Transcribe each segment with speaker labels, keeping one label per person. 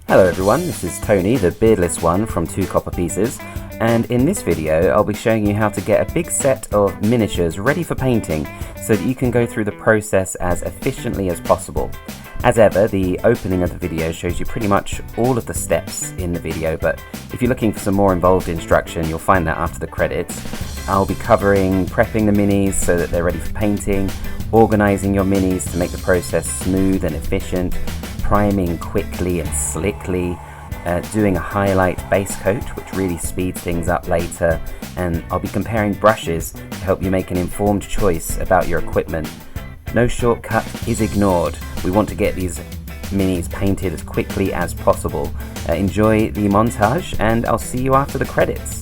Speaker 1: Hello everyone, this is Tony, the beardless one from 2 Copper Pieces, and in this video I'll be showing you how to get a big set of miniatures ready for painting so that you can go through the process as efficiently as possible. As ever, the opening of the video shows you pretty much all of the steps in the video, but if you're looking for some more involved instruction, you'll find that after the credits. I'll be covering prepping the minis so that they're ready for painting, organising your minis to make the process smooth and efficient, priming quickly and slickly, doing a highlight base coat which really speeds things up later, and I'll be comparing brushes to help you make an informed choice about your equipment. No shortcut is ignored. We want to get these minis painted as quickly as possible. Enjoy the montage and I'll see you after the credits.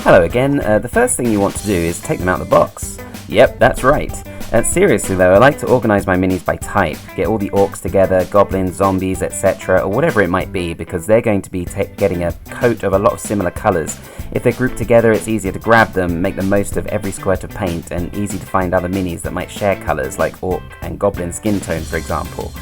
Speaker 1: Hello again. The first thing you want to do is take them out of the box. Yep, that's right. Seriously though, I like to organise my minis by type, get all the orcs together, goblins, zombies, etc, or whatever it might be, because they're going to be getting a coat of a lot of similar colours. If they're grouped together, it's easier to grab them, make the most of every squirt of paint, and easy to find other minis that might share colours, like orc and goblin skin tone for example.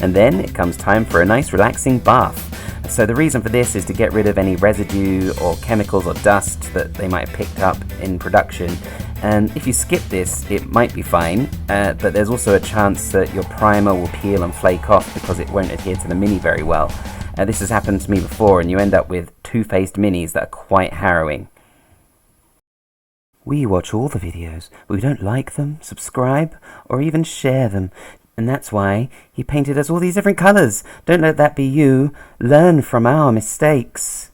Speaker 1: And then it comes time for a nice relaxing bath. So the reason for this is to get rid of any residue or chemicals or dust that they might have picked up in production. And if you skip this, it might be fine, but there's also a chance that your primer will peel and flake off because it won't adhere to the mini very well. This has happened to me before, and you end up with two-faced minis that are quite harrowing. We watch all the videos, but we don't like them, subscribe, or even share them. And that's why he painted us all these different colours. Don't let that be you. Learn from our mistakes.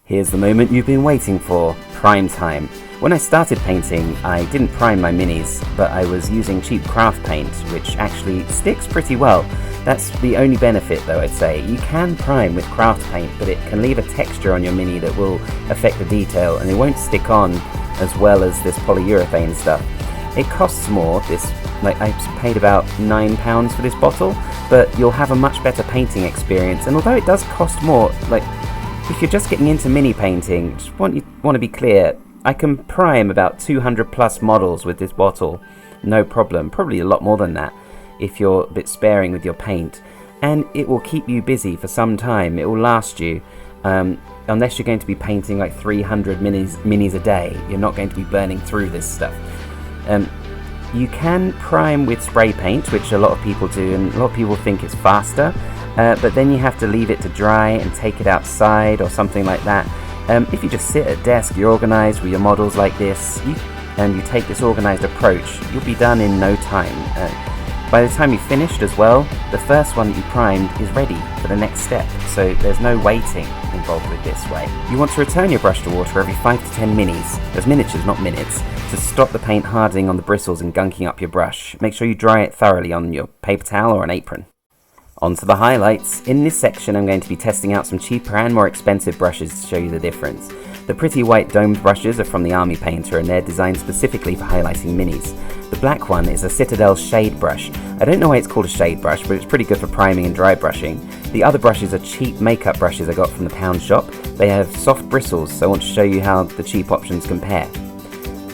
Speaker 1: Here's the moment you've been waiting for, prime time. When I started painting, I didn't prime my minis, but I was using cheap craft paint, which actually sticks pretty well. That's the only benefit though, I'd say. You can prime with craft paint, but it can leave a texture on your mini that will affect the detail, and it won't stick on as well as this polyurethane stuff. It costs more, I paid about £9 for this bottle, but you'll have a much better painting experience. And although it does cost more, if you're just getting into mini painting, just want to be clear, I can prime about 200 plus models with this bottle, no problem, probably a lot more than that if you're a bit sparing with your paint. And it will keep you busy for some time, it will last you, unless you're going to be painting like 300 minis a day, you're not going to be burning through this stuff. You can prime with spray paint, which a lot of people do, and a lot of people think it's faster, but then you have to leave it to dry and take it outside or something like that. If you just sit at desk, you're organised with your models like this, and you take this organised approach, you'll be done in no time. By the time you've finished as well, the first one that you primed is ready for the next step, so there's no waiting involved with this way. You want to return your brush to water every 5 to 10 minis, there's miniatures not minutes, to stop the paint hardening on the bristles and gunking up your brush. Make sure you dry it thoroughly on your paper towel or an apron. On to the highlights. In this section I'm going to be testing out some cheaper and more expensive brushes to show you the difference. The pretty white domed brushes are from the Army Painter and they're designed specifically for highlighting minis. The black one is a Citadel shade brush. I don't know why it's called a shade brush, but it's pretty good for priming and dry brushing. The other brushes are cheap makeup brushes I got from the pound shop. They have soft bristles, so I want to show you how the cheap options compare.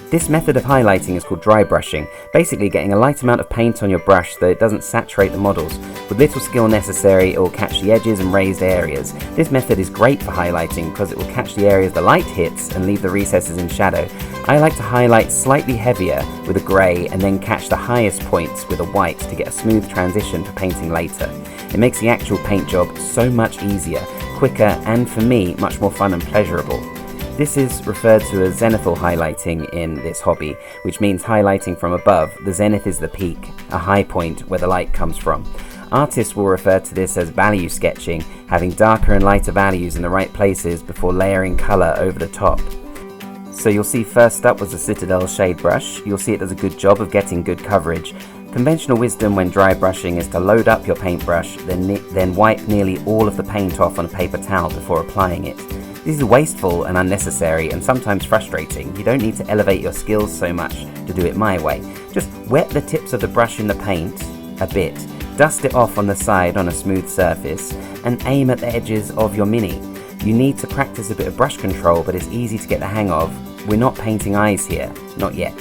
Speaker 1: This method of highlighting is called dry brushing, basically getting a light amount of paint on your brush so it doesn't saturate the models. With little skill necessary, it will catch the edges and raised areas. This method is great for highlighting because it will catch the areas the light hits and leave the recesses in shadow. I like to highlight slightly heavier with a grey and then catch the highest points with a white to get a smooth transition for painting later. It makes the actual paint job so much easier, quicker, and for me, much more fun and pleasurable. This is referred to as zenithal highlighting in this hobby, which means highlighting from above. The zenith is the peak, a high point where the light comes from. Artists will refer to this as value sketching, having darker and lighter values in the right places before layering colour over the top. So you'll see first up was the Citadel shade brush. You'll see it does a good job of getting good coverage. Conventional wisdom when dry brushing is to load up your paintbrush, then wipe nearly all of the paint off on a paper towel before applying it. This is wasteful and unnecessary and sometimes frustrating. You don't need to elevate your skills so much to do it my way. Just wet the tips of the brush in the paint a bit, dust it off on the side on a smooth surface, and aim at the edges of your mini. You need to practice a bit of brush control, but it's easy to get the hang of. We're not painting eyes here, not yet.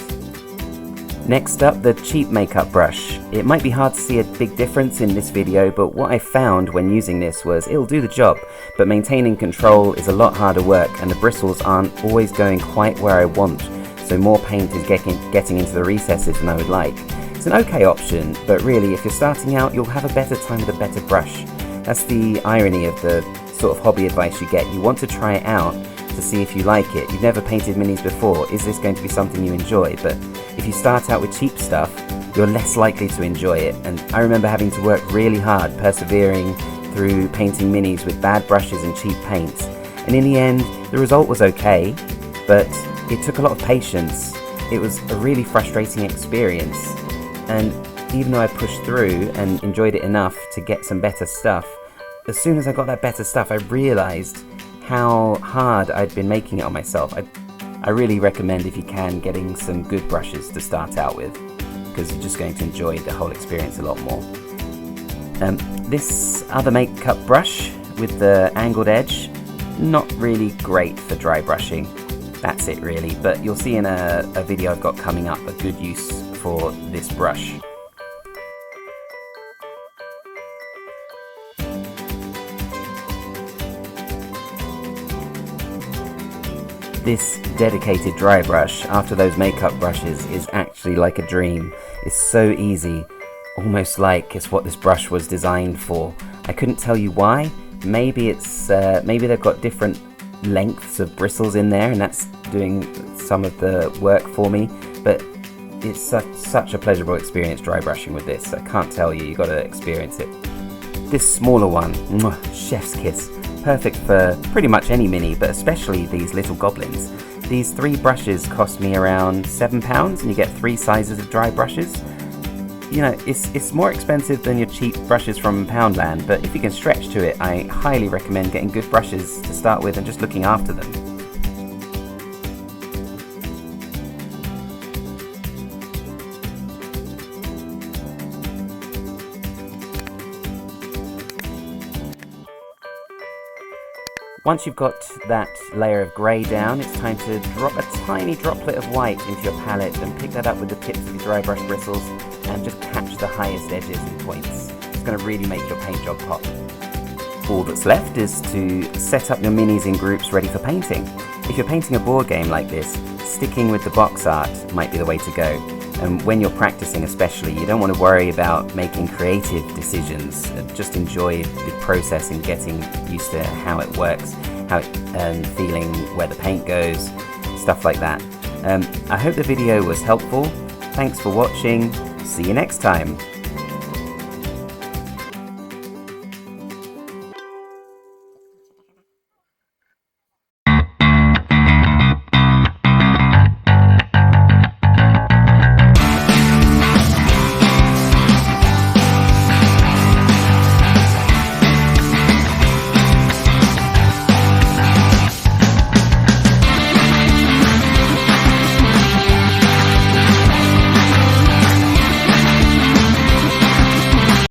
Speaker 1: Next up, the cheap makeup brush. It might be hard to see a big difference in this video, but what I found when using this was it'll do the job, but maintaining control is a lot harder work and the bristles aren't always going quite where I want, so more paint is getting into the recesses than I would like. It's an okay option, but really if you're starting out you'll have a better time with a better brush. That's the irony of the sort of hobby advice you get. You want to try it out to see if you like it. You've never painted minis before, is this going to be something you enjoy? But if you start out with cheap stuff, you're less likely to enjoy it. And I remember having to work really hard, persevering through painting minis with bad brushes and cheap paints. And in the end, the result was okay, but it took a lot of patience. It was a really frustrating experience. And even though I pushed through and enjoyed it enough to get some better stuff, as soon as I got that better stuff, I realized how hard I'd been making it on myself. I really recommend, if you can, getting some good brushes to start out with, because you're just going to enjoy the whole experience a lot more. This other makeup brush with the angled edge, not really great for dry brushing. That's it really, but you'll see in a video I've got coming up a good use for this brush. This dedicated dry brush after those makeup brushes is actually like a dream. It's so easy, almost like it's what this brush was designed for. I couldn't tell you why. Maybe they've got different lengths of bristles in there and that's doing some of the work for me, but it's such a pleasurable experience dry brushing with this. I can't tell you, you've got to experience it. This smaller one, chef's kiss. Perfect for pretty much any mini, but especially these little goblins. These 3 brushes cost me around £7 and you get 3 sizes of dry brushes. You know, it's more expensive than your cheap brushes from Poundland, but if you can stretch to it, I highly recommend getting good brushes to start with and just looking after them. Once you've got that layer of grey down, it's time to drop a tiny droplet of white into your palette and pick that up with the tips of your dry brush bristles and just catch the highest edges and points. It's going to really make your paint job pop. All that's left is to set up your minis in groups ready for painting. If you're painting a board game like this, sticking with the box art might be the way to go. And when you're practicing especially, you don't want to worry about making creative decisions. Just enjoy the process and getting used to how it works, and feeling where the paint goes, stuff like that. I hope the video was helpful. Thanks for watching. See you next time.